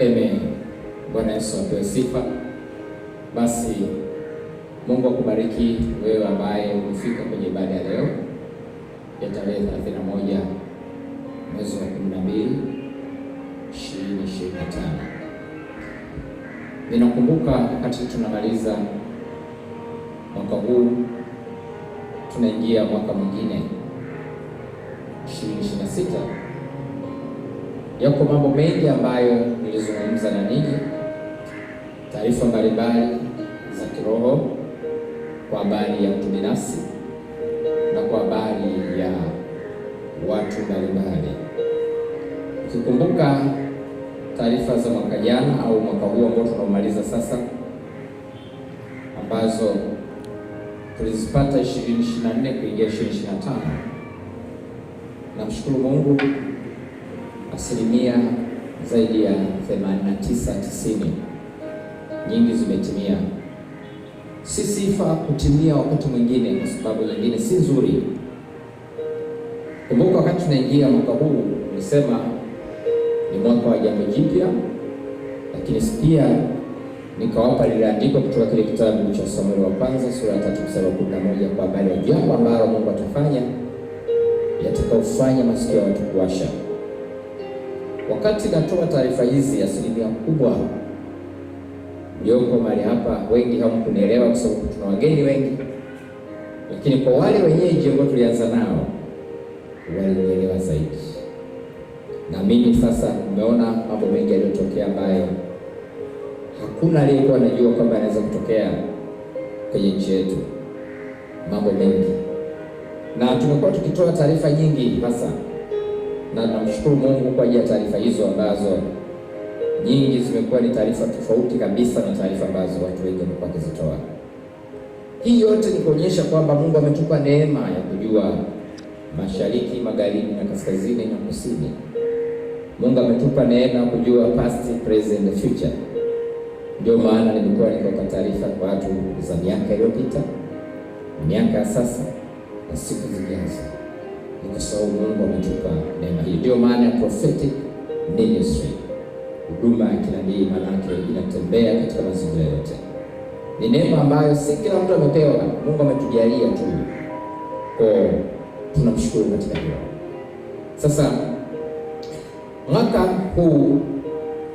Amen. Bwana Yesu apewe sifa. Basi Mungu akubariki wewe ambaye umefika kwenye ibada ya leo ya tarehe 31 mwezi wa 12 2025. Ninakumbuka wakati tunamaliza mwaka huu tunaingia mwaka mwingine 2026. Yako mambo mengi ambayo nilizungumza na ninyi, taarifa mbalimbali za kiroho kwa habari ya mtu binafsi na kwa habari ya watu mbalimbali. Ukikumbuka taarifa za mwaka jana au mwaka huu ambao tunaomaliza sasa, ambazo tulizipata 2024 kuingia 2025, namshukuru Mungu asilimia zaidi ya 89-90 nyingi zimetimia. Si sifa kutimia wakati mwingine kwa sababu nyingine si nzuri. Kumbuka wakati tunaingia mwaka huu nilisema ni mwaka wa jambo jipya, lakini pia nikawapa lile andiko kutoka kile kitabu cha Samueli wa kwanza sura ya 3 mstari wa 11 kwa habari ya jambo ambalo Mungu atafanya yatakaofanya masikio ya watu kuwasha. Wakati natoa taarifa hizi, asilimia kubwa mlioko mahali hapa wengi hamkunielewa kwa sababu tuna wageni wengi, lakini kwa wale wenyeji ambao tulianza nao walielewa zaidi. Na mimi sasa umeona mambo mengi yaliyotokea ambayo hakuna aliyekuwa anajua kwamba yanaweza kutokea kwenye nchi yetu, mambo mengi, na tumekuwa tukitoa taarifa nyingi hasa, na namshukuru Mungu kwa ajili ya taarifa hizo ambazo nyingi zimekuwa ni taarifa tofauti kabisa na taarifa ambazo watu wengi wamekuwa wakizitoa. Hii yote ni kuonyesha kwamba Mungu ametupa neema ya kujua mashariki, magharibi na kaskazini na kusini. Mungu ametupa neema ya kujua past, present na future. Ndio maana nimekuwa nikitoa taarifa kwa watu za miaka iliyopita, miaka ya sasa na siku zijazo. Ni kwa sababu Mungu ametupa neema hii. Ndio maana ya prophetic ministry, huduma ya kinabii, manake inatembea katika mazingira yote. Ni neema ambayo si kila mtu amepewa, Mungu ametujalia tu. Kwa tunamshukuru katika hilo. Sasa mwaka huu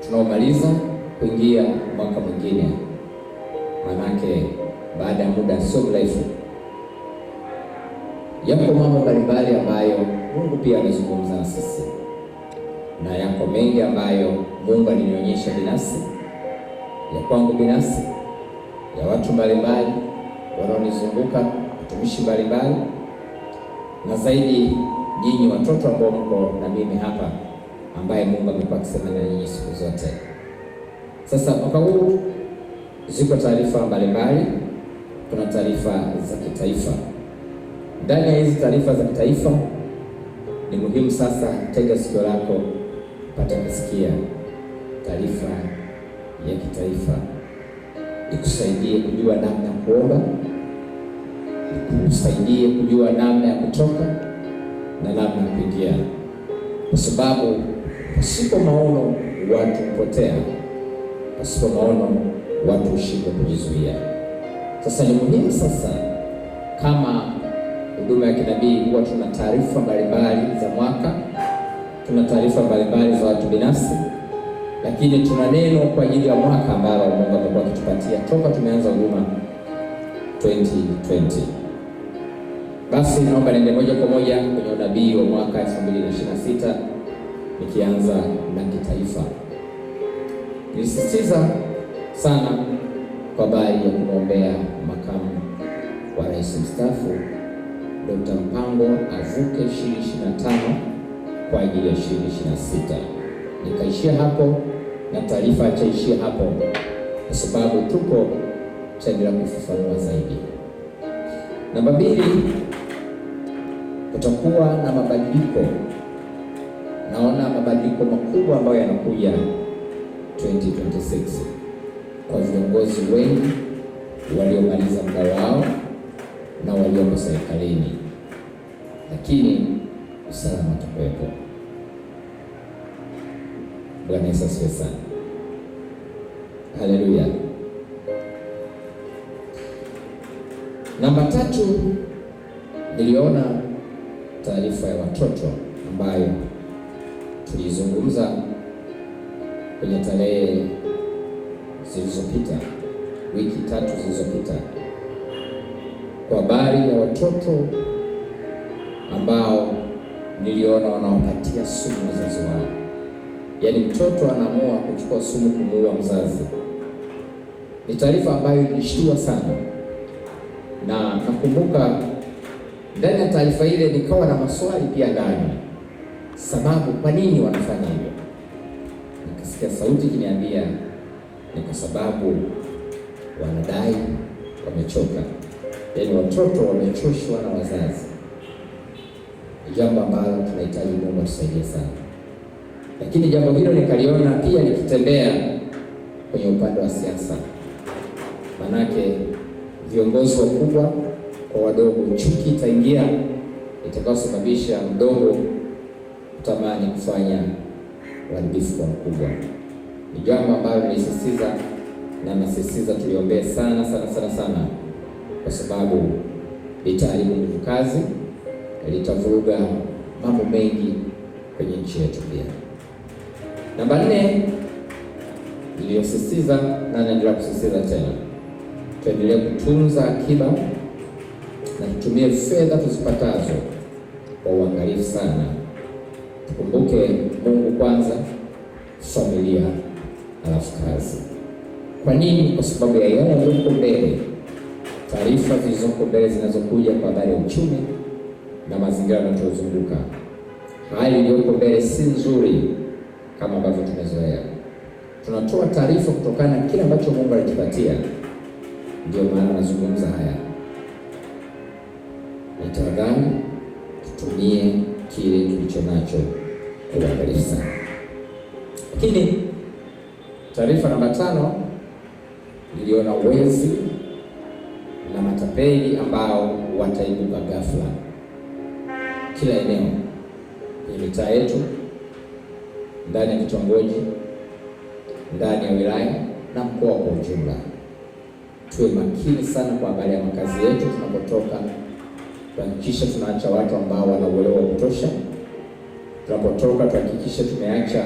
tunaomaliza kuingia mwaka mwingine, manake baada ya muda sio mrefu, yako mambo mbalimbali ambayo Mungu pia amezungumza na sisi, na yako mengi ambayo Mungu alinionyesha binafsi, ya kwangu binafsi, ya watu mbalimbali wanaonizunguka, watumishi mbalimbali, na zaidi nyinyi watoto ambao mko na mimi hapa, ambaye Mungu amekuwa akisema na nyinyi siku zote. Sasa mwaka huu ziko taarifa mbalimbali. Kuna taarifa za kitaifa. Ndani ya hizi taarifa za kitaifa ni muhimu sasa, tega sikio lako pata kusikia taarifa ya kitaifa, ikusaidie kujua namna ya kuomba, ikusaidie kujua namna ya kutoka na namna ya kuingia, kwa sababu pasipo maono watu hupotea, pasipo maono watu hushindwa kujizuia. Sasa ni muhimu sasa, kama huduma ya kinabii huwa tuna taarifa mbalimbali za mwaka, tuna taarifa mbalimbali za watu binafsi, lakini tuna neno kwa ajili ya mwaka ambao Mungu amekuwa akitupatia toka tumeanza huduma 2020. Basi naomba niende moja kwa moja kwenye unabii wa mwaka 2026, nikianza na kitaifa. Nilisisitiza sana kwa habari ya kumwombea makamu wa rais mstaafu Dr. Mpango avuke 2025 kwa ajili ya 2026. Nikaishia hapo na taarifa itaishia hapo, kwa sababu tuko tutaendelea kufafanua zaidi. Namba 2, kutakuwa na mabadiliko. Naona mabadiliko makubwa ambayo yanakuja 2026 kwa viongozi wengi waliomaliza muda wao na walioko serikalini, lakini usalama utakuwepo. Bwana Yesu asifiwe sana. Haleluya. Namba 3, niliona taarifa ya watoto ambayo tulizungumza kwenye tarehe zilizopita, wiki 3 zilizopita, kwa habari ya watoto ambao niliona wanawapatia sumu wazazi wao. Yaani mtoto anaamua kuchukua sumu kumuua mzazi. Ni taarifa ambayo ilishtua sana, na nakumbuka ndani ya taarifa ile nikawa na maswali pia ndani, sababu kwa nini wanafanya hivyo. Nikasikia sauti ikiniambia ni kwa sababu wanadai wamechoka, yaani watoto wamechoshwa na wazazi. Ni jambo ambalo tunahitaji Mungu atusaidie sana. Lakini jambo hilo nikaliona pia likitembea kwenye upande wa siasa. Manake viongozi wakubwa kwa wadogo, chuki itaingia itakayosababisha mdogo kutamani kufanya uharibifu kwa mkubwa. Ni jambo ambalo nilisisitiza na nasisitiza tuliombee sana sana sana sana, kwa sababu litaharibu nguvu kazi, litavuruga mambo mengi kwenye nchi yetu pia. Namba 4 niliyosisitiza na naendelea kusisitiza tena, tuendelee kutunza akiba na tutumie fedha tuzipatazo kwa uangalifu sana. Tukumbuke Mungu kwanza, familia, alafu kazi. Kwa nini? Kwa sababu ya yale yaliyoko mbele, taarifa zilizoko mbele zinazokuja kwa habari ya uchumi na mazingira yanayotuzunguka. Hali iliyoko mbele si nzuri kama ambavyo tumezoea. Tunatoa taarifa kutokana na kile ambacho Mungu alitupatia. Ndio maana nazungumza haya. Nitadhani tutumie kile tulicho nacho kwa uangalifu sana. Lakini taarifa namba 5, niliona wezi na matapeli ambao wataibuka ghafla kila eneo kwenye mitaa yetu, ndani ya vitongoji, ndani ya wilaya na mkoa kwa ujumla. Tuwe makini sana kwa habari ya makazi yetu tunapotoka. Tuhakikishe tunaacha watu ambao wana uelewa wa kutosha. Tunapotoka tuhakikishe tumeacha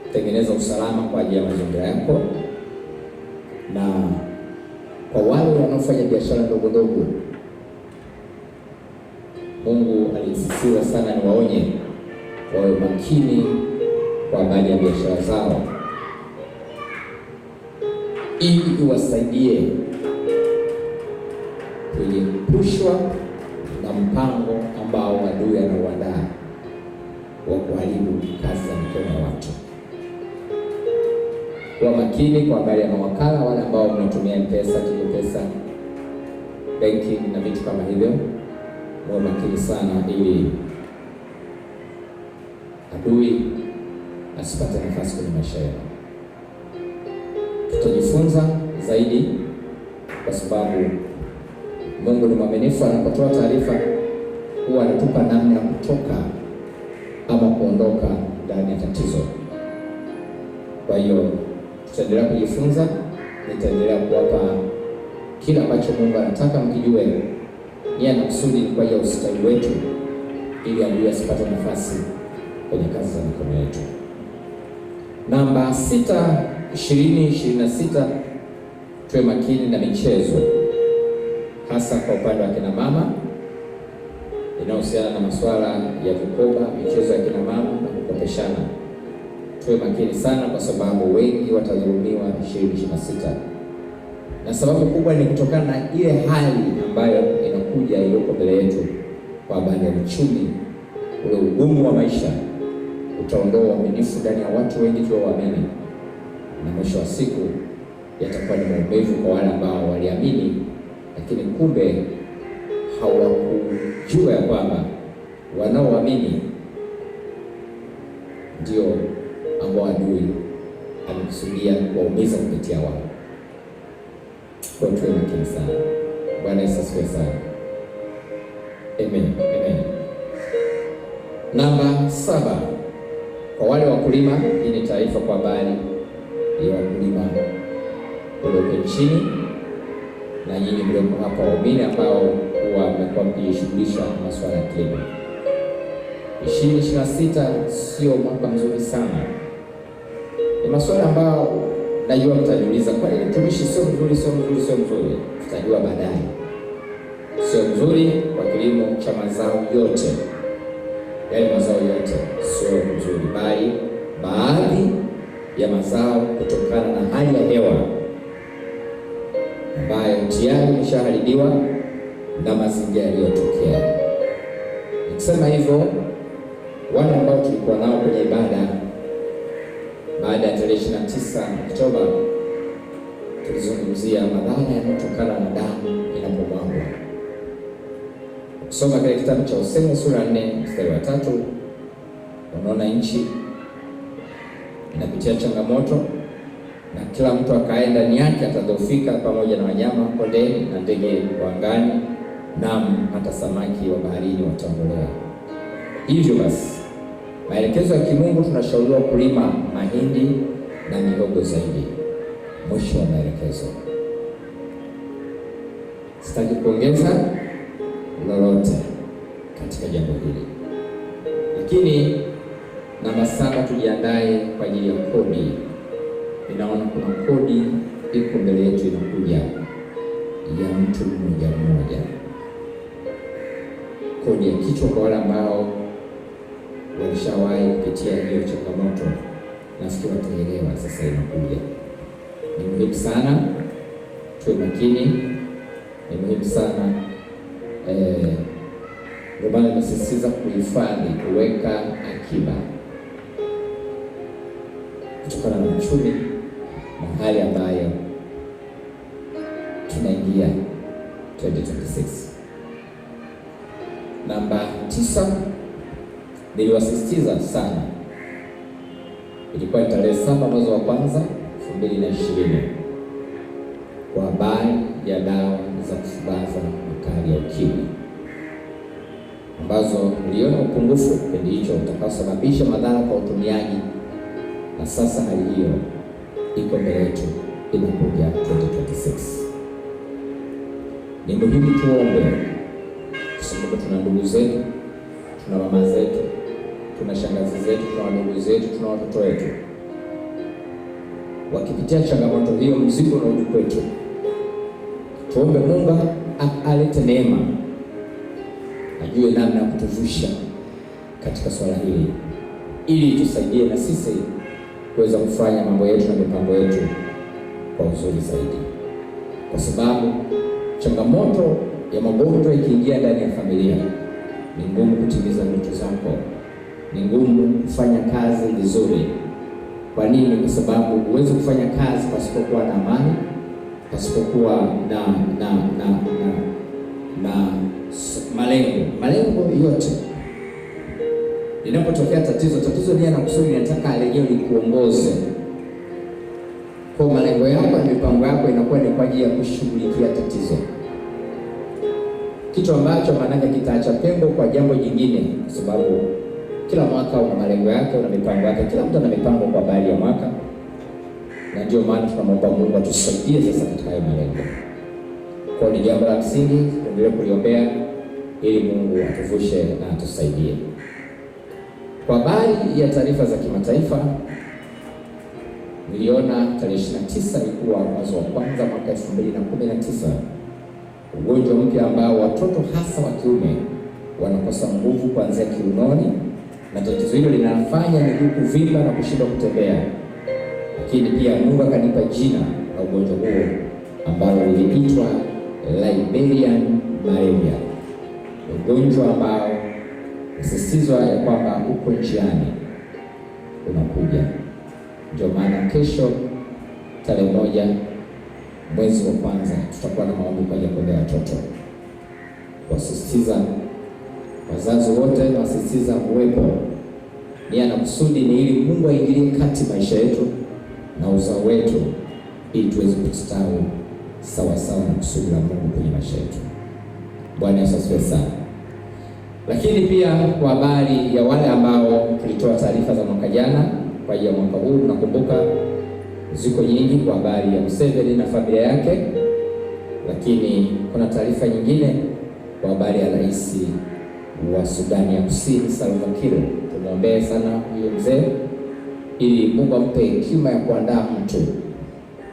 kutengeneza usalama kwa ajili ya mazingira yako. Na kwa wale wanaofanya biashara ndogo ndogo, Mungu alisisitiza sana ni waonye wawe makini kwa habari ya biashara zao, ili iwasaidie kuepushwa na mpango ambao adui anauandaa wa kuharibu kazi za mikono ya watu. Kuwa makini kwa habari ya mawakala, wale ambao mnatumia M-Pesa, Tigo Pesa, benki na vitu kama hivyo. Kuwa makini sana ili adui asipate nafasi kwenye maisha yao. Tutajifunza zaidi kwa sababu Mungu ni mwaminifu. Anapotoa taarifa huwa anatupa namna ya kutoka ama kuondoka ndani ya tatizo. Kwa hiyo tutaendelea kujifunza, nitaendelea kuwapa kila ambacho Mungu anataka mkijue nia na kusudi kwa ajili ya ustawi wetu, ili adui asipate nafasi kwenye kazi za mikono yetu. Namba 6, 2026, tuwe makini na michezo, hasa kwa upande wa kina mama, inayohusiana na masuala ya vikoba, michezo ya kina mama na kukopeshana. Tuwe makini sana kwa sababu wengi watadhulumiwa 2026. Na sababu kubwa ni kutokana na ile hali ambayo inakuja iliyoko mbele yetu kwa habari ya uchumi. Ule ugumu wa maisha utaondoa uaminifu ndani ya watu wengi tuliowaamini, na mwisho wa siku yatakuwa ni maumivu kwa wale ambao waliamini, lakini kumbe hawakujua ya kwamba wanaoamini ndio ambao adui amekusudia kuwaumiza kupitia wao. Kwa tuwe makini sana. Bwana Yesu asifiwe sana. Amen. Amen. Namba 7, kwa wale wakulima, hii ni taarifa kwa habari ya wakulima ulioko nchini na nyinyi mlioko hapa waumini ambao huwa mmekuwa mkijishughulisha na masuala ya kilimo. 2026 sio mwaka mzuri sana. Ni masuala ambayo najua mtajiuliza, kwa nini mtumishi sio mzuri? Tutajua baadaye. Sio mzuri kwa kilimo cha mazao yote, yale mazao yote sio mzuri, bali baadhi ya mazao kutokana na hali ya hewa ambayo tayari imeshaharibiwa na mazingira yaliyotokea. Nikisema hivyo, wale ambao tulikuwa nao kwenye ibada baada ya tarehe 29 Oktoba, tulizungumzia madhara yanayotokana na damu inapomwagwa. Kusoma katika kitabu cha Hosea sura 4 mstari wa 3, unaona nchi inapitia changamoto na kila mtu akae ndani yake atadhoofika, pamoja na wanyama kondeni na ndege wa angani, naam hata samaki wa baharini wataondolewa. Hivyo basi, maelekezo ya kimungu tunashauriwa kulima mahindi na mihogo zaidi. Mwisho wa maelekezo. Sitaki kuongeza lolote katika jambo hili. Lakini namba 7, tujiandae kwa ajili ya kodi. Ninaona kuna kodi iko mbele yetu inakuja ya mtu mmoja mmoja. Kodi ya kichwa kwa wale ambao walishawahi kupitia hiyo changamoto, nafikiri wataelewa sasa inakuja. Ni muhimu sana tuwe makini, ni muhimu sana ndio maana nasisitiza kuhifadhi, kuweka akiba kutokana na uchumi na hali ambayo tunaingia 2026. Namba 9, niliwasisitiza sana, ilikuwa tarehe 7 mwezi wa kwanza 2020, kwa habari ya dawa za kufubaza makali ya ukimwi ambazo uliona upungufu kipindi hicho utakaosababisha madhara kwa utumiaji, na sasa hali hiyo iko mbele yetu inakuja 2026. Ni muhimu tuombe, kwa sababu tuna ndugu zetu, tuna mama zetu, tuna shangazi zetu, tuna wadogo zetu, tuna watoto wetu wakipitia changamoto hiyo, mzigo unarudi kwetu. Tuombe Mungu alete neema, ajue namna ya kutuvusha katika swala hili, ili tusaidie na sisi kuweza kufanya mambo yetu na mipango yetu kwa uzuri zaidi, kwa sababu changamoto ya magonjwa ikiingia ndani ya familia, ni ngumu kutimiza ndoto zako, ni ngumu kufanya kazi vizuri. Kwa nini? Kwa sababu huwezi kufanya kazi pasipokuwa na amani, pasipokuwa na malengo yote. Linapotokea tatizo nia na kusudi linataka lenyewe likuongoze. Kwa malengo yako na mipango yako inakuwa ni kwa ajili ya kushughulikia tatizo, kitu ambacho maanake kitaacha pengo kwa jambo jingine, kwa sababu kila mwaka una malengo yake, una mipango yake. Kila mtu ana mipango kwa baadhi ya mwaka, na ndio maana tunamwomba Mungu atusaidie sasa katika hayo malengo. Kwa ni jambo la msingi tuendelee kuliombea ili Mungu atuvushe na atusaidie. Kwa habari ya taarifa za kimataifa, niliona tarehe 29 ilikuwa mwezi wa kwanza mwaka 2019, ugonjwa mpya ambao watoto hasa wa kiume wanakosa nguvu kuanzia kiunoni, na tatizo hilo linafanya miguu kuvimba na kushindwa kutembea. Lakini pia Mungu akanipa jina la ugonjwa huo ambao liliitwa Liberian malaria, ugonjwa ambao usisitizwa ya kwamba uko njiani unakuja. Ndio maana kesho tarehe 1 mwezi wa kwanza tutakuwa na maombi kwa ajili ya watoto. Wasisitiza wazazi wote na wasisitiza uwepo, nia na kusudi ni ili Mungu aingilie kati maisha yetu na uzao wetu, ili tuweze kustawi sawa sawa na kusudi la Mungu kwenye maisha yetu. Bwana Yesu asifiwe sana. Lakini pia kwa habari ya wale ambao tulitoa taarifa za mwaka jana kwa ajili ya mwaka huu, nakumbuka Ziko nyingi kwa habari ya Museveni na familia yake, lakini kuna taarifa nyingine kwa habari ya rais wa Sudani ya Kusini Salva Kiir. Tumwombee sana huyo mzee, ili Mungu ampe hekima ya kuandaa mtu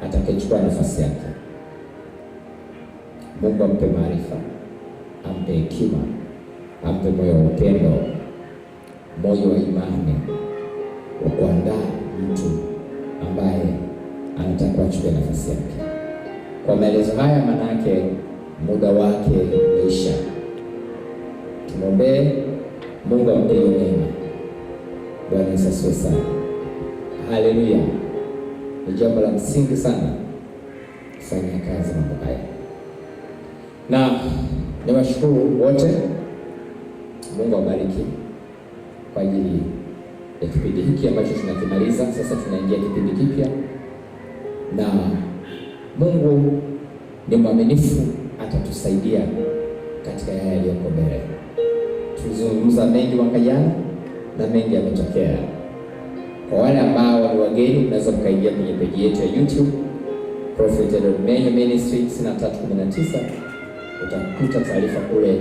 atakayechukua nafasi yake. Mungu ampe maarifa, ampe hekima, ampe moyo wa upendo, moyo wa imani wa kuandaa mtu ambaye anataka achukue nafasi yake. Kwa maelezo haya, maana yake muda wake umeisha. Tumwombee Mungu ampe neema. Bwana Yesu asifiwe sana. Haleluya. Ni jambo la msingi sana kufanya kazi mambo haya, na niwashukuru wote. Mungu awabariki kwa ajili ya kipindi hiki ambacho tunakimaliza. Sasa tunaingia kipindi kipya, na Mungu ni mwaminifu, atatusaidia katika yale yaliyoko mbele. Tulizungumza mengi mwaka jana na mengi yametokea. Kwa wale ambao ni wageni, unaweza mkaingia kwenye peji yetu ya YouTube Prophet Edward Menyo Ministry 6319, utakuta taarifa kule